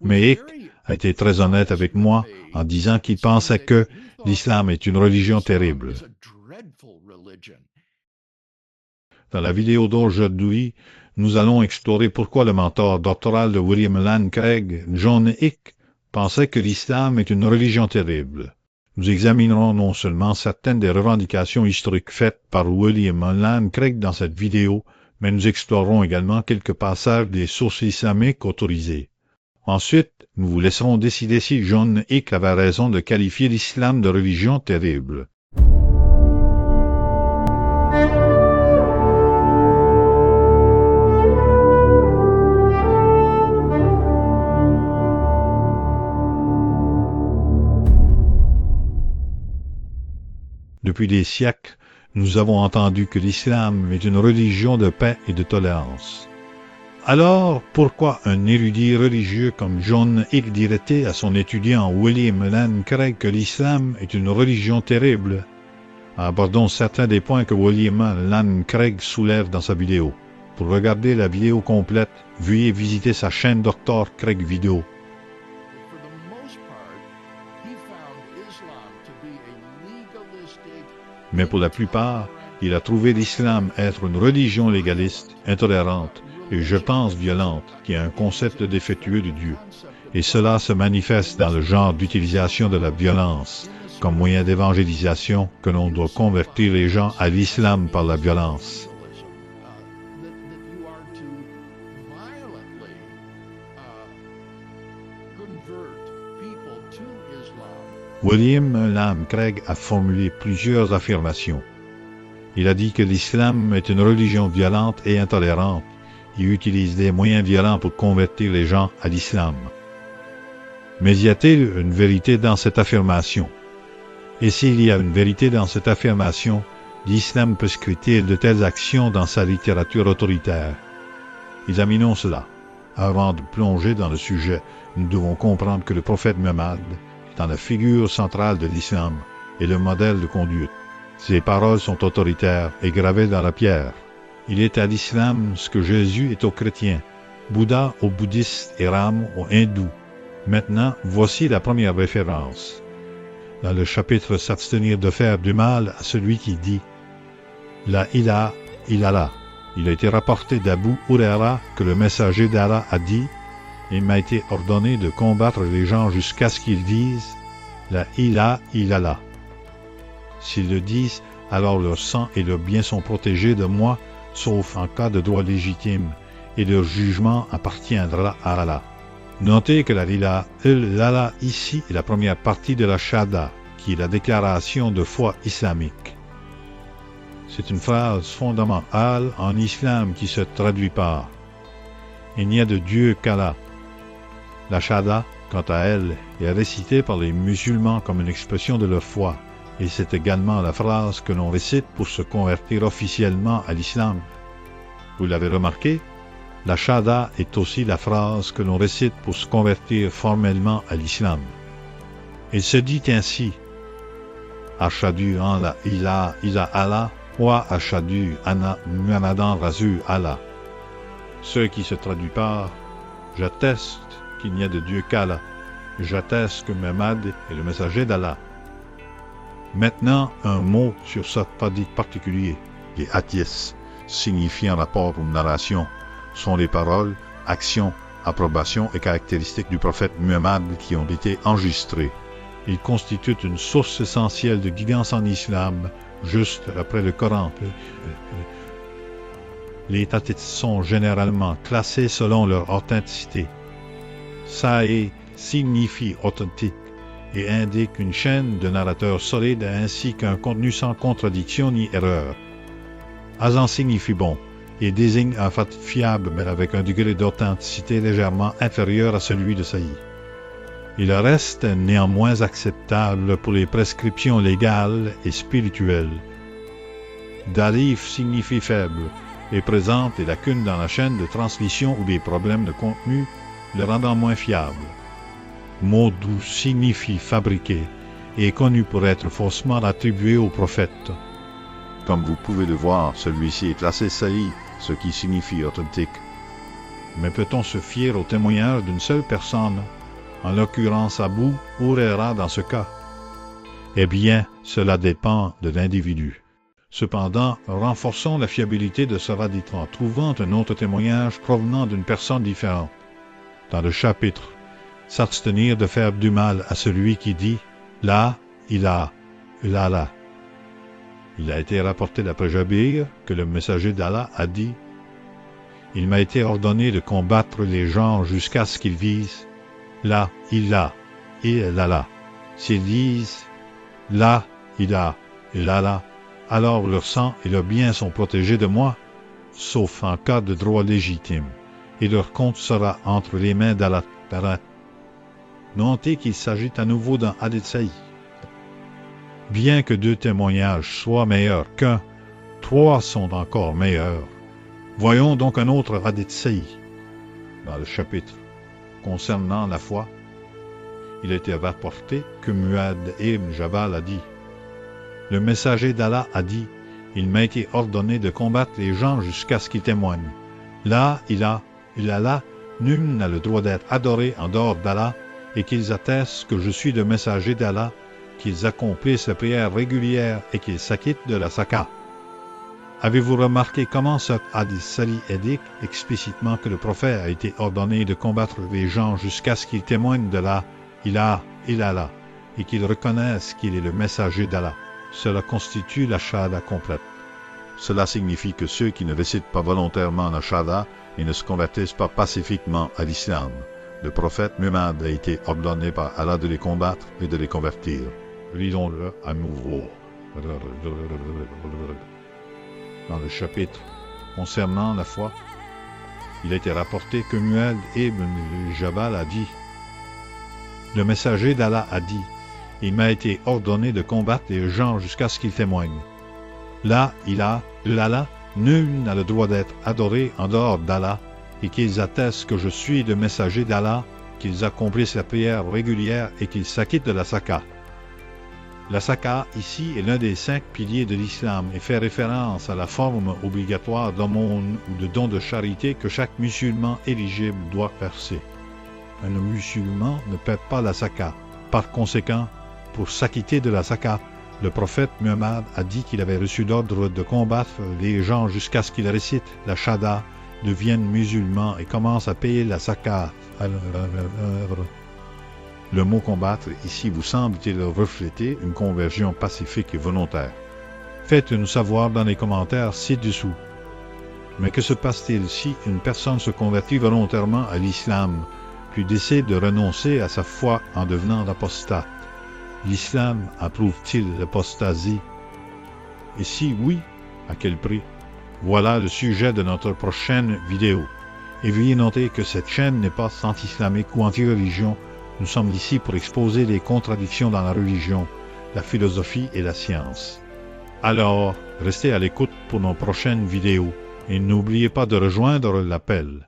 Mais Hick a été très honnête avec moi en disant qu'il pensait que l'islam est une religion terrible. Dans la vidéo d'aujourd'hui, nous allons explorer pourquoi le mentor doctoral de William Lane Craig, John Hick, pensait que l'islam est une religion terrible. Nous examinerons non seulement certaines des revendications historiques faites par William Lane Craig dans cette vidéo, mais nous explorerons également quelques passages des sources islamiques autorisées. Ensuite, nous vous laisserons décider si John Hick avait raison de qualifier l'islam de religion terrible. Depuis des siècles, nous avons entendu que l'islam est une religion de paix et de tolérance. Alors, pourquoi un érudit religieux comme John Hick dirait-il à son étudiant William Lane Craig que l'islam est une religion terrible? Abordons certains des points que William Lane Craig soulève dans sa vidéo. Pour regarder la vidéo complète, veuillez visiter sa chaîne Dr. Craig Video. Mais pour la plupart, il a trouvé l'islam être une religion légaliste, intolérante et, je pense, violente, qui a un concept défectueux de Dieu. Et cela se manifeste dans le genre d'utilisation de la violence comme moyen d'évangélisation, que l'on doit convertir les gens à l'islam par la violence. William Lane Craig a formulé plusieurs affirmations. Il a dit que l'islam est une religion violente et intolérante. Il utilise des moyens violents pour convertir les gens à l'islam. Mais y a-t-il une vérité dans cette affirmation? Et s'il y a une vérité dans cette affirmation, l'islam prescrit-il de telles actions dans sa littérature autoritaire? Examinons cela. Avant de plonger dans le sujet, nous devons comprendre que le prophète Muhammad dans la figure centrale de l'islam et le modèle de conduite. Ses paroles sont autoritaires et gravées dans la pierre. Il est à l'islam ce que Jésus est aux chrétiens, Bouddha aux bouddhistes et Ram aux hindous. Maintenant, voici la première référence. Dans le chapitre S'abstenir de faire du mal à celui qui dit « La ilaha illallah », il a été rapporté d'Abu Huraira que le messager d'Allah a dit « Il m'a été ordonné de combattre les gens jusqu'à ce qu'ils disent « La ilaha illallah ». S'ils le disent, alors leur sang et leurs biens sont protégés de moi, sauf en cas de droit légitime, et leur jugement appartiendra à Allah. Notez que la ilaha illallah ici est la première partie de la Shahada, qui est la déclaration de foi islamique. C'est une phrase fondamentale en islam qui se traduit par « Il n'y a de Dieu qu'Allah ». La Shahada, quant à elle, est récitée par les musulmans comme une expression de leur foi, et c'est également la phrase que l'on récite pour se convertir officiellement à l'islam. Vous l'avez remarqué? La Shahada est aussi la phrase que l'on récite pour se convertir formellement à l'islam. Il se dit ainsi: Ashhadu an la ilaha illallah wa ashhadu anna Muhammadan rasul Allah. Ce qui se traduit par j'atteste qu'il n'y a de Dieu qu'Allah. J'atteste que Muhammad est le messager d'Allah. Maintenant, un mot sur ce particulier. Les hadiths, signifiant en rapport aux narrations, sont les paroles, actions, approbations et caractéristiques du prophète Muhammad qui ont été enregistrées. Ils constituent une source essentielle de guidance en islam, juste après le Coran. Les hadiths sont généralement classés selon leur authenticité. Sahih signifie authentique et indique une chaîne de narrateurs solides ainsi qu'un contenu sans contradiction ni erreur. Hasan signifie bon et désigne un fait fiable mais avec un degré d'authenticité légèrement inférieur à celui de Sahih. Il reste néanmoins acceptable pour les prescriptions légales et spirituelles. Dalif signifie faible et présente des lacunes dans la chaîne de transmission ou des problèmes de contenu, le rendant moins fiable. Maudou signifie fabriqué et est connu pour être faussement attribué au prophète. Comme vous pouvez le voir, celui-ci est classé Sahih, ce qui signifie authentique. Mais peut-on se fier au témoignage d'une seule personne, en l'occurrence Abou Hurayra dans ce cas? Eh bien, cela dépend de l'individu. Cependant, renforçons la fiabilité de ce hadith en trouvant un autre témoignage provenant d'une personne différente. Dans le chapitre « S'abstenir de faire du mal à celui qui dit « La ilaha illallah ». Il a été rapporté d'après Jabir que le messager d'Allah a dit « Il m'a été ordonné de combattre les gens jusqu'à ce qu'ils disent « La ilaha illallah ». S'ils disent « La ilaha illallah », alors leur sang et leurs biens sont protégés de moi, sauf en cas de droit légitime, et leur compte sera entre les mains d'Allah. Notez qu'il s'agit à nouveau d'un hadith sahih. Bien que 2 témoignages soient meilleurs qu'un, 3 sont encore meilleurs. Voyons donc un autre hadith sahih. Dans le chapitre concernant la foi, il a été rapporté que Muad ibn Jabal a dit « Le messager d'Allah a dit, il m'a été ordonné de combattre les gens jusqu'à ce qu'ils témoignent. La ilaha illallah, nul n'a le droit d'être adoré en dehors d'Allah, et qu'ils attestent que je suis le messager d'Allah, qu'ils accomplissent la prière régulière et qu'ils s'acquittent de la zakat. » Avez-vous remarqué comment ce hadith sahih indique explicitement que le prophète a été ordonné de combattre les gens jusqu'à ce qu'ils témoignent de la ilaha illallah et qu'ils reconnaissent qu'il est le messager d'Allah? Cela constitue la shahada complète. Cela signifie que ceux qui ne récitent pas volontairement la shahada et ne se convertissent pas pacifiquement à l'islam, le prophète Muhammad a été ordonné par Allah de les combattre et de les convertir. Lisons-le à nouveau. Dans le chapitre concernant la foi, il a été rapporté que Muad ibn Jabal a dit « Le messager d'Allah a dit, il m'a été ordonné de combattre les gens jusqu'à ce qu'ils témoignent. La ilaha illallah, nul n'a le droit d'être adoré en dehors d'Allah, et qu'ils attestent que je suis le messager d'Allah, qu'ils accomplissent la prière régulière et qu'ils s'acquittent de la zakat. » La zakat, ici, est l'un des 5 piliers de l'islam et fait référence à la forme obligatoire d'aumône ou de don de charité que chaque musulman éligible doit verser. Un musulman ne paie pas la zakat. Par conséquent, pour s'acquitter de la zakat, le prophète Muhammad a dit qu'il avait reçu l'ordre de combattre les gens jusqu'à ce qu'ils récitent la shahada, deviennent musulmans et commencent à payer la zakat. Le mot combattre ici vous semble-t-il refléter une conversion pacifique et volontaire? Faites-nous savoir dans les commentaires ci-dessous. Mais que se passe-t-il si une personne se convertit volontairement à l'islam, puis décide de renoncer à sa foi en devenant apostate? L'islam approuve-t-il l'apostasie? Et si oui, à quel prix? Voilà le sujet de notre prochaine vidéo. Et veuillez noter que cette chaîne n'est pas anti-islamique ou anti-religion. Nous sommes ici pour exposer les contradictions dans la religion, la philosophie et la science. Alors, restez à l'écoute pour nos prochaines vidéos et n'oubliez pas de rejoindre l'appel.